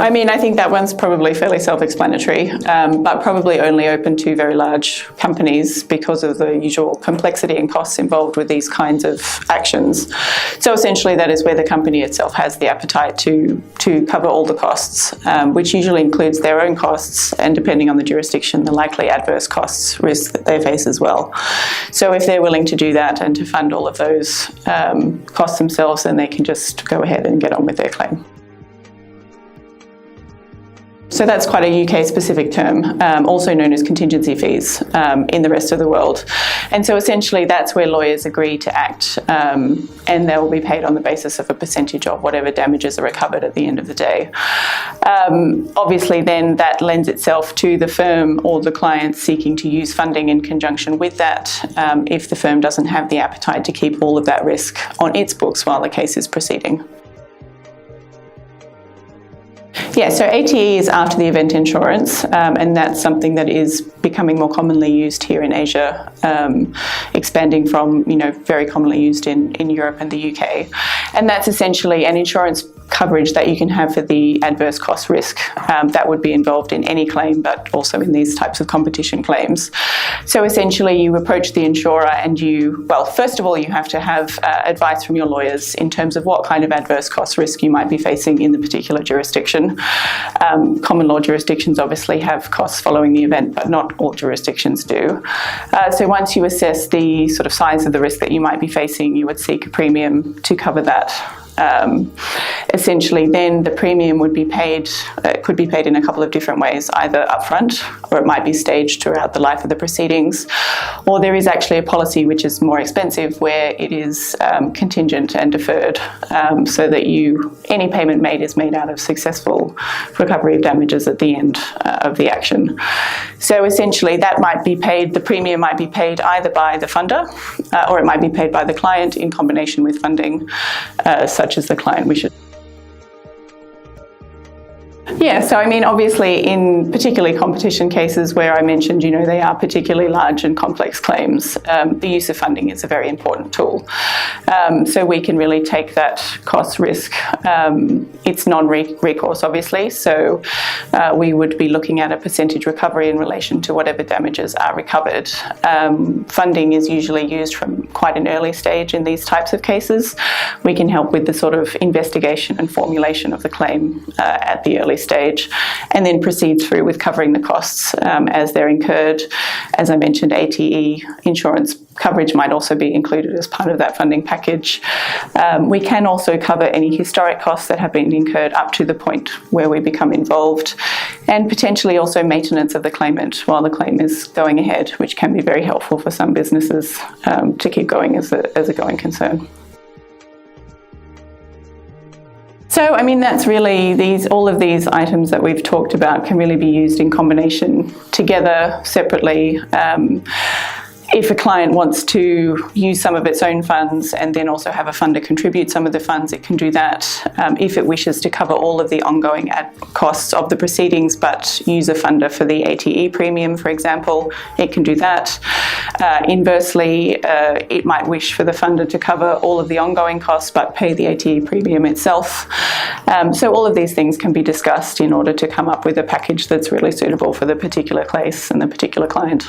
I mean, I think that one's probably fairly self-explanatory, but probably only open to very large companies because of the usual complexity and costs involved with these kinds of actions. So essentially that is where the company itself has the appetite to cover all the costs, which usually includes their own costs and, depending on the jurisdiction, the likely adverse costs risk that they face as well. So if they're willing to do that and to fund all of those costs themselves, then they can just go ahead and get on with their claim. So that's quite a UK-specific term, also known as contingency fees in the rest of the world. And so essentially that's where lawyers agree to act, and they will be paid on the basis of a percentage of whatever damages are recovered at the end of the day. Obviously then that lends itself to the firm or the client seeking to use funding in conjunction with that, if the firm doesn't have the appetite to keep all of that risk on its books while the case is proceeding. Yeah, so ATE is after the event insurance, and that's something that is becoming more commonly used here in Asia, expanding from, very commonly used in Europe and the UK. And that's essentially an insurance coverage that you can have for the adverse cost risk that would be involved in any claim, but also in these types of competition claims. So essentially you approach the insurer and first of all, you have to have advice from your lawyers in terms of what kind of adverse cost risk you might be facing in the particular jurisdiction. Common law jurisdictions obviously have costs following the event, but not all jurisdictions do. So once you assess the sort of size of the risk that you might be facing, you would seek a premium to cover that. Essentially then the premium would be paid, could be paid in a couple of different ways, either upfront or it might be staged throughout the life of the proceedings, or there is actually a policy which is more expensive where it is contingent and deferred, so that any payment made is made out of successful recovery of damages at the end of the action. So essentially that might be paid, the premium might be paid either by the funder or it might be paid by the client in combination with funding, such as the client wishes. Yeah, so I mean, obviously in particularly competition cases where I mentioned, they are particularly large and complex claims, the use of funding is a very important tool. So we can really take that cost risk. It's non-recourse, obviously, so we would be looking at a percentage recovery in relation to whatever damages are recovered. Funding is usually used from quite an early stage in these types of cases. We can help with the sort of investigation and formulation of the claim at the early stage, and then proceed through with covering the costs as they're incurred. As I mentioned, ATE insurance coverage might also be included as part of that funding package. We can also cover any historic costs that have been incurred up to the point where we become involved, and potentially also maintenance of the claimant while the claim is going ahead, which can be very helpful for some businesses to keep going as a going concern. So, I mean, that's really all of these items that we've talked about can really be used in combination together, separately. If a client wants to use some of its own funds and then also have a funder contribute some of the funds, it can do that. If it wishes to cover all of the ongoing costs of the proceedings but use a funder for the ATE premium, for example, it can do that. Inversely, it might wish for the funder to cover all of the ongoing costs but pay the ATE premium itself. So all of these things can be discussed in order to come up with a package that's really suitable for the particular case and the particular client.